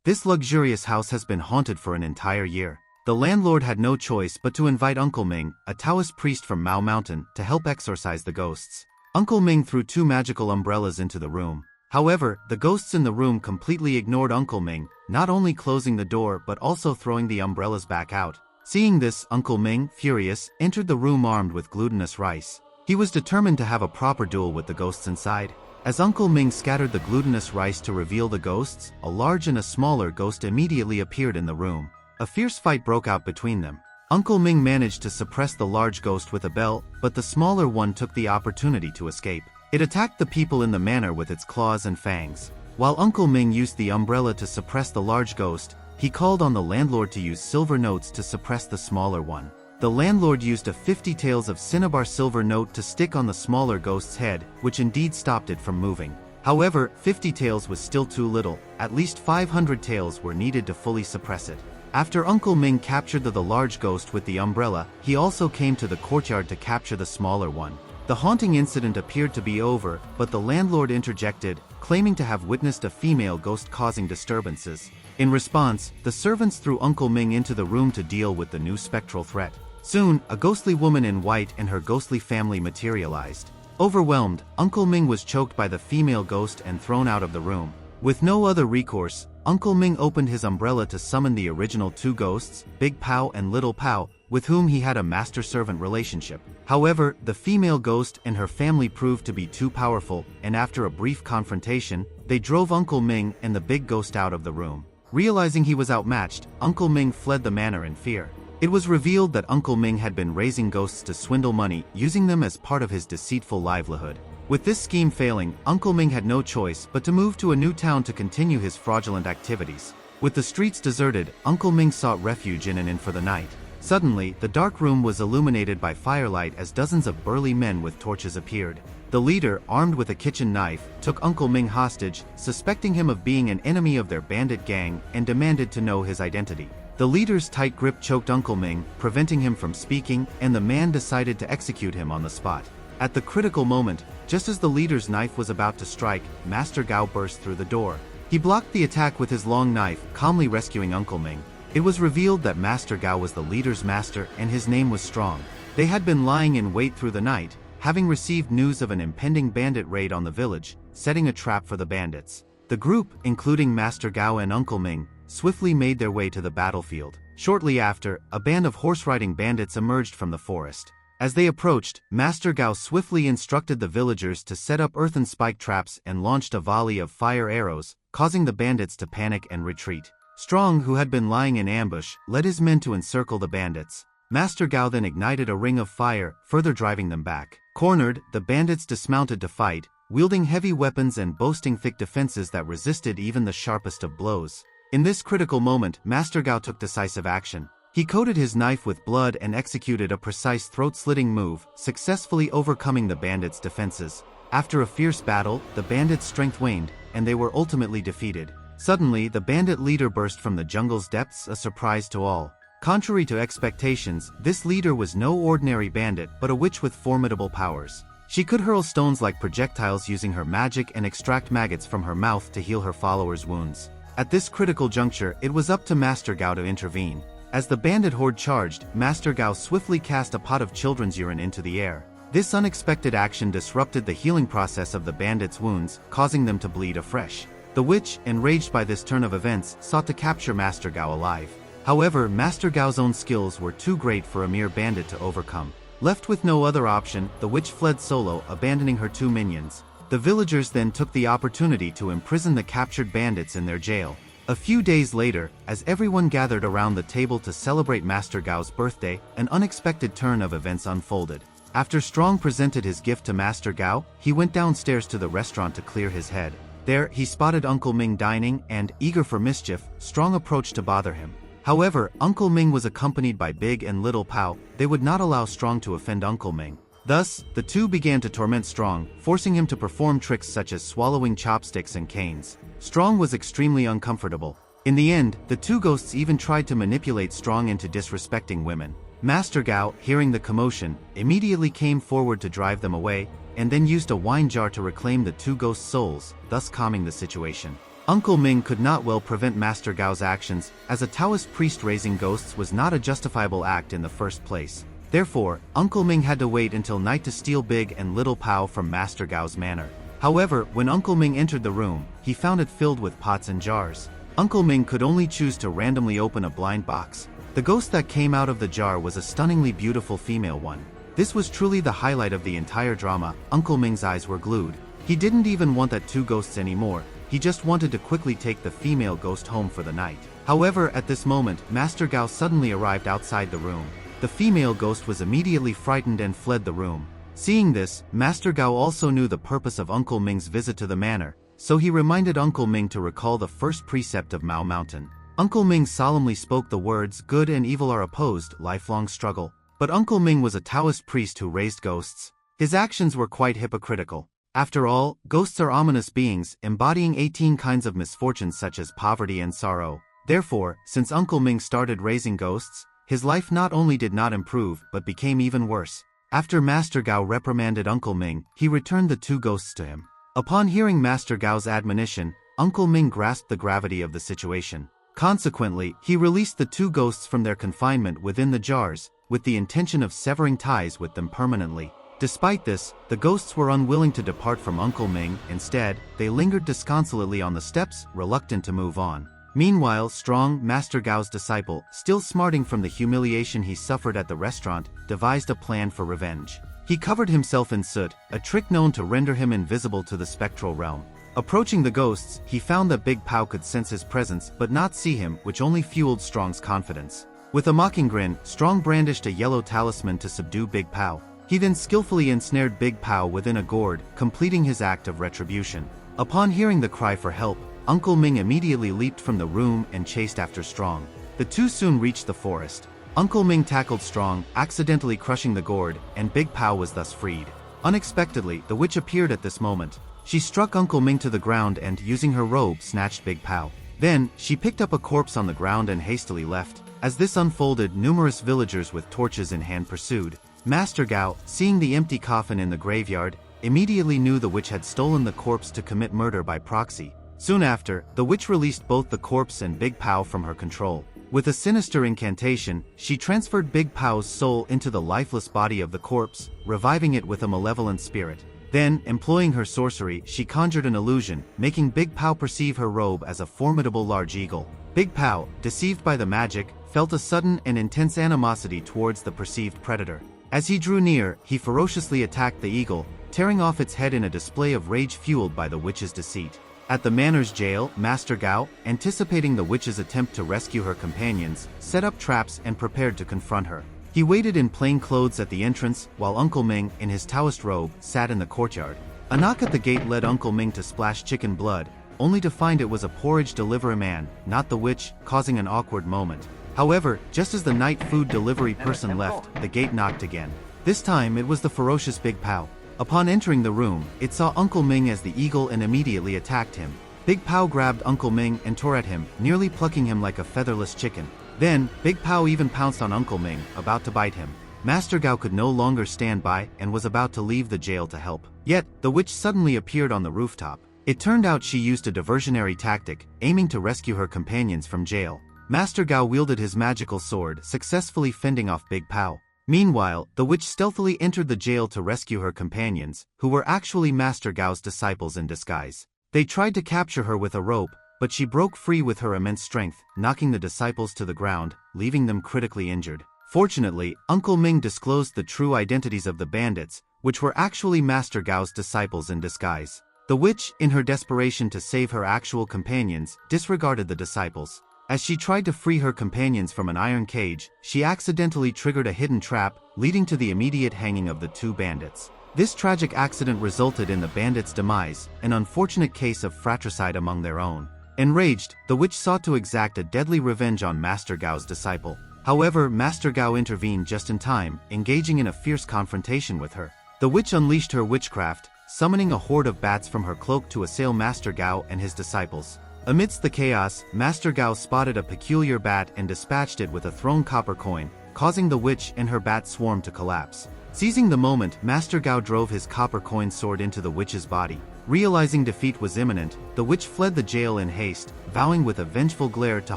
This luxurious house has been haunted for an entire year. The landlord had no choice but to invite Uncle Ming, a Taoist priest from Mao Mountain, to help exorcise the ghosts. Uncle Ming threw 2 magical umbrellas into the room. However, the ghosts in the room completely ignored Uncle Ming, not only closing the door but also throwing the umbrellas back out. Seeing this, Uncle Ming, furious, entered the room armed with glutinous rice. He was determined to have a proper duel with the ghosts inside. As Uncle Ming scattered the glutinous rice to reveal the ghosts, a large and a smaller ghost immediately appeared in the room. A fierce fight broke out between them. Uncle Ming managed to suppress the large ghost with a bell, but the smaller one took the opportunity to escape. It attacked the people in the manor with its claws and fangs. While Uncle Ming used the umbrella to suppress the large ghost, he called on the landlord to use silver notes to suppress the smaller one. The landlord used a 50 taels of cinnabar silver note to stick on the smaller ghost's head, which indeed stopped it from moving. However, 50 taels was still too little. At least 500 taels were needed to fully suppress it. After Uncle Ming captured the large ghost with the umbrella, he also came to the courtyard to capture the smaller one. The haunting incident appeared to be over, but the landlord interjected, claiming to have witnessed a female ghost causing disturbances. In response, the servants threw Uncle Ming into the room to deal with the new spectral threat. Soon, a ghostly woman in white and her ghostly family materialized. Overwhelmed, Uncle Ming was choked by the female ghost and thrown out of the room. With no other recourse, Uncle Ming opened his umbrella to summon the original 2 ghosts, Big Pow and Little Pow, with whom he had a master-servant relationship. However, the female ghost and her family proved to be too powerful, and after a brief confrontation, they drove Uncle Ming and the big ghost out of the room. Realizing he was outmatched, Uncle Ming fled the manor in fear. It was revealed that Uncle Ming had been raising ghosts to swindle money, using them as part of his deceitful livelihood. With this scheme failing, Uncle Ming had no choice but to move to a new town to continue his fraudulent activities. With the streets deserted, Uncle Ming sought refuge in an inn for the night. Suddenly, the dark room was illuminated by firelight as dozens of burly men with torches appeared. The leader, armed with a kitchen knife, took Uncle Ming hostage, suspecting him of being an enemy of their bandit gang, and demanded to know his identity. The leader's tight grip choked Uncle Ming, preventing him from speaking, and the man decided to execute him on the spot. At the critical moment, just as the leader's knife was about to strike, Master Gao burst through the door. He blocked the attack with his long knife, calmly rescuing Uncle Ming. It was revealed that Master Gao was the leader's master and his name was Strong. They had been lying in wait through the night, having received news of an impending bandit raid on the village, setting a trap for the bandits. The group, including Master Gao and Uncle Ming, swiftly made their way to the battlefield. Shortly after, a band of horse-riding bandits emerged from the forest. As they approached, Master Gao swiftly instructed the villagers to set up earthen spike traps and launched a volley of fire arrows, causing the bandits to panic and retreat. Strong, who had been lying in ambush, led his men to encircle the bandits. Master Gao then ignited a ring of fire, further driving them back. Cornered, the bandits dismounted to fight, wielding heavy weapons and boasting thick defenses that resisted even the sharpest of blows. In this critical moment, Master Gao took decisive action. He coated his knife with blood and executed a precise throat-slitting move, successfully overcoming the bandits' defenses. After a fierce battle, the bandits' strength waned, and they were ultimately defeated. Suddenly, the bandit leader burst from the jungle's depths, a surprise to all. Contrary to expectations, this leader was no ordinary bandit but a witch with formidable powers. She could hurl stones like projectiles using her magic and extract maggots from her mouth to heal her followers' wounds. At this critical juncture, it was up to Master Gao to intervene. As the bandit horde charged, Master Gao swiftly cast a pot of children's urine into the air. This unexpected action disrupted the healing process of the bandits' wounds, causing them to bleed afresh. The witch, enraged by this turn of events, sought to capture Master Gao alive. However, Master Gao's own skills were too great for a mere bandit to overcome. Left with no other option, the witch fled solo, abandoning her 2 minions. The villagers then took the opportunity to imprison the captured bandits in their jail. A few days later, as everyone gathered around the table to celebrate Master Gao's birthday, an unexpected turn of events unfolded. After Strong presented his gift to Master Gao, he went downstairs to the restaurant to clear his head. There, he spotted Uncle Ming dining and, eager for mischief, Strong approached to bother him. However, Uncle Ming was accompanied by Big and Little Pow. They would not allow Strong to offend Uncle Ming. Thus, the two began to torment Strong, forcing him to perform tricks such as swallowing chopsticks and canes. Strong was extremely uncomfortable. In the end, the 2 ghosts even tried to manipulate Strong into disrespecting women. Master Gao, hearing the commotion, immediately came forward to drive them away, and then used a wine jar to reclaim the 2 ghosts' souls, thus calming the situation. Uncle Ming could not well prevent Master Gao's actions, as a Taoist priest raising ghosts was not a justifiable act in the first place. Therefore, Uncle Ming had to wait until night to steal Big and Little Pao from Master Gao's manor. However, when Uncle Ming entered the room, he found it filled with pots and jars. Uncle Ming could only choose to randomly open a blind box. The ghost that came out of the jar was a stunningly beautiful female one. This was truly the highlight of the entire drama. Uncle Ming's eyes were glued. He didn't even want that two ghosts anymore. He just wanted to quickly take the female ghost home for the night. However, at this moment, Master Gao suddenly arrived outside the room. The female ghost was immediately frightened and fled the room. Seeing this, Master Gao also knew the purpose of Uncle Ming's visit to the manor, so he reminded Uncle Ming to recall the first precept of Mao Mountain. Uncle Ming solemnly spoke the words, "Good and evil are opposed, lifelong struggle." But Uncle Ming was a Taoist priest who raised ghosts. His actions were quite hypocritical. After all, ghosts are ominous beings, embodying 18 kinds of misfortunes such as poverty and sorrow. Therefore, since Uncle Ming started raising ghosts, his life not only did not improve but became even worse. After Master Gao reprimanded Uncle Ming, he returned the two ghosts to him. Upon hearing Master Gao's admonition, Uncle Ming grasped the gravity of the situation. Consequently, he released the two ghosts from their confinement within the jars, with the intention of severing ties with them permanently. Despite this, the ghosts were unwilling to depart from Uncle Ming. Instead, they lingered disconsolately on the steps, reluctant to move on. Meanwhile, Strong, Master Gao's disciple, still smarting from the humiliation he suffered at the restaurant, devised a plan for revenge. He covered himself in soot, a trick known to render him invisible to the spectral realm. Approaching the ghosts, he found that Big Pao could sense his presence but not see him, which only fueled Strong's confidence. With a mocking grin, Strong brandished a yellow talisman to subdue Big Pao. He then skillfully ensnared Big Pao within a gourd, completing his act of retribution. Upon hearing the cry for help, Uncle Ming immediately leaped from the room and chased after Strong. The two soon reached the forest. Uncle Ming tackled Strong, accidentally crushing the gourd, and Big Pao was thus freed. Unexpectedly, the witch appeared at this moment. She struck Uncle Ming to the ground and, using her robe, snatched Big Pao. Then, she picked up a corpse on the ground and hastily left. As this unfolded, numerous villagers with torches in hand pursued. Master Gao, seeing the empty coffin in the graveyard, immediately knew the witch had stolen the corpse to commit murder by proxy. Soon after, the witch released both the corpse and Big Pao from her control. With a sinister incantation, she transferred Big Pao's soul into the lifeless body of the corpse, reviving it with a malevolent spirit. Then, employing her sorcery, she conjured an illusion, making Big Pao perceive her robe as a formidable large eagle. Big Pao, deceived by the magic, felt a sudden and intense animosity towards the perceived predator. As he drew near, he ferociously attacked the eagle, tearing off its head in a display of rage fueled by the witch's deceit. At the manor's jail, Master Gao, anticipating the witch's attempt to rescue her companions, set up traps and prepared to confront her. He waited in plain clothes at the entrance, while Uncle Ming, in his Taoist robe, sat in the courtyard. A knock at the gate led Uncle Ming to splash chicken blood, only to find it was a porridge delivery man, not the witch, causing an awkward moment. However, just as the night food delivery person left, the gate knocked again. This time it was the ferocious Big Pao. Upon entering the room, it saw Uncle Ming as the eagle and immediately attacked him. Big Pao grabbed Uncle Ming and tore at him, nearly plucking him like a featherless chicken. Then, Big Pao even pounced on Uncle Ming, about to bite him. Master Gao could no longer stand by and was about to leave the jail to help. Yet, the witch suddenly appeared on the rooftop. It turned out she used a diversionary tactic, aiming to rescue her companions from jail. Master Gao wielded his magical sword, successfully fending off Big Pao. Meanwhile, the witch stealthily entered the jail to rescue her companions, who were actually Master Gao's disciples in disguise. They tried to capture her with a rope, but she broke free with her immense strength, knocking the disciples to the ground, leaving them critically injured. Fortunately, Uncle Ming disclosed the true identities of the bandits, which were actually Master Gao's disciples in disguise. The witch, in her desperation to save her actual companions, disregarded the disciples. As she tried to free her companions from an iron cage, she accidentally triggered a hidden trap, leading to the immediate hanging of the two bandits. This tragic accident resulted in the bandits' demise, an unfortunate case of fratricide among their own. Enraged, the witch sought to exact a deadly revenge on Master Gao's disciple. However, Master Gao intervened just in time, engaging in a fierce confrontation with her. The witch unleashed her witchcraft, summoning a horde of bats from her cloak to assail Master Gao and his disciples. Amidst the chaos, Master Gao spotted a peculiar bat and dispatched it with a thrown copper coin, causing the witch and her bat swarm to collapse. Seizing the moment, Master Gao drove his copper coin sword into the witch's body. Realizing defeat was imminent, the witch fled the jail in haste, vowing with a vengeful glare to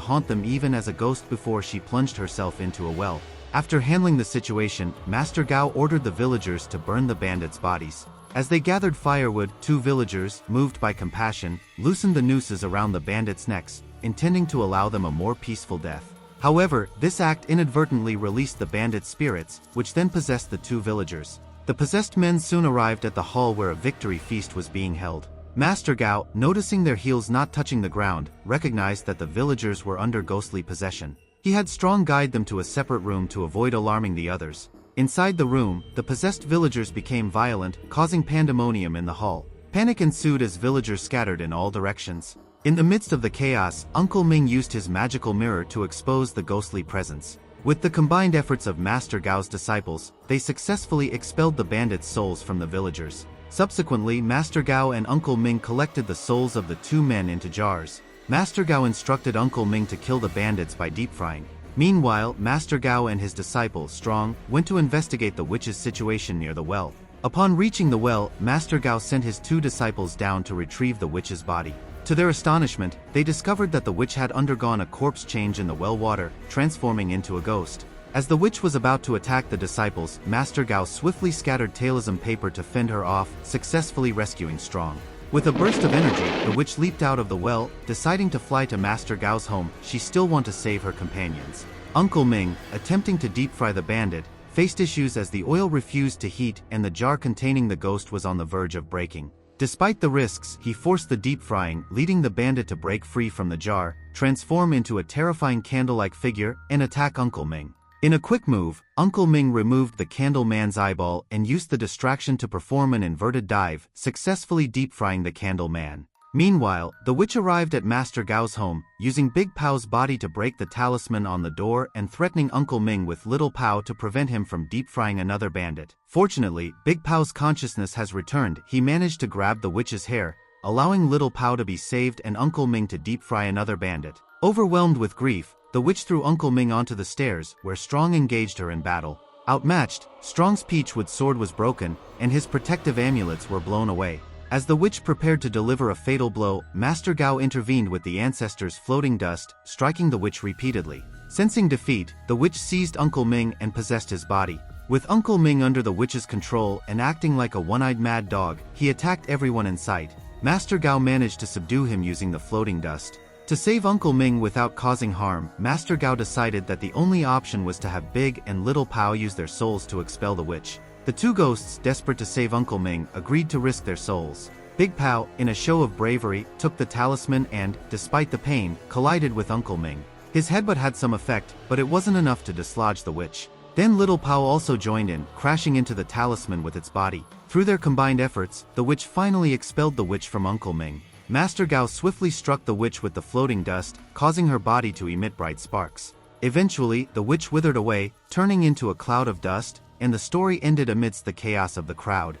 haunt them even as a ghost before she plunged herself into a well. After handling the situation, Master Gao ordered the villagers to burn the bandits' bodies. As they gathered firewood, 2 villagers, moved by compassion, loosened the nooses around the bandits' necks, intending to allow them a more peaceful death. However, this act inadvertently released the bandits' spirits, which then possessed the 2 villagers. The possessed men soon arrived at the hall where a victory feast was being held. Master Gao, noticing their heels not touching the ground, recognized that the villagers were under ghostly possession. He had Strong guide them to a separate room to avoid alarming the others. Inside the room, the possessed villagers became violent, causing pandemonium in the hall. Panic ensued as villagers scattered in all directions. In the midst of the chaos, Uncle Ming used his magical mirror to expose the ghostly presence. With the combined efforts of Master Gao's disciples, they successfully expelled the bandits' souls from the villagers. Subsequently, Master Gao and Uncle Ming collected the souls of the 2 men into jars. Master Gao instructed Uncle Ming to kill the bandits by deep frying. Meanwhile, Master Gao and his disciple, Strong, went to investigate the witch's situation near the well. Upon reaching the well, Master Gao sent his 2 disciples down to retrieve the witch's body. To their astonishment, they discovered that the witch had undergone a corpse change in the well water, transforming into a ghost. As the witch was about to attack the disciples, Master Gao swiftly scattered talism paper to fend her off, successfully rescuing Strong. With a burst of energy, the witch leaped out of the well, deciding to fly to Master Gao's home. She still wanted to save her companions. Uncle Ming, attempting to deep fry the bandit, faced issues as the oil refused to heat and the jar containing the ghost was on the verge of breaking. Despite the risks, he forced the deep frying, leading the bandit to break free from the jar, transform into a terrifying candle-like figure, and attack Uncle Ming. In a quick move, Uncle Ming removed the candle man's eyeball and used the distraction to perform an inverted dive, successfully deep frying the candle man. Meanwhile, the witch arrived at Master Gao's home, using Big Pao's body to break the talisman on the door and threatening Uncle Ming with Little Pao to prevent him from deep frying another bandit. Fortunately, Big Pao's consciousness has returned. He managed to grab the witch's hair, allowing Little Pao to be saved and Uncle Ming to deep fry another bandit. Overwhelmed with grief, the witch threw Uncle Ming onto the stairs, where Strong engaged her in battle. Outmatched, Strong's peachwood sword was broken, and his protective amulets were blown away. As the witch prepared to deliver a fatal blow, Master Gao intervened with the ancestors' floating dust, striking the witch repeatedly. Sensing defeat, the witch seized Uncle Ming and possessed his body. With Uncle Ming under the witch's control and acting like a one-eyed mad dog, he attacked everyone in sight. Master Gao managed to subdue him using the floating dust. To save Uncle Ming without causing harm, Master Gao decided that the only option was to have Big and Little Pao use their souls to expel the witch. The 2 ghosts, desperate to save Uncle Ming, agreed to risk their souls. Big Pao, in a show of bravery, took the talisman and, despite the pain, collided with Uncle Ming. His headbutt had some effect, but it wasn't enough to dislodge the witch. Then Little Pao also joined in, crashing into the talisman with its body. Through their combined efforts, the witch finally expelled the witch from Uncle Ming. Master Gao swiftly struck the witch with the floating dust, causing her body to emit bright sparks. Eventually, the witch withered away, turning into a cloud of dust, and the story ended amidst the chaos of the crowd.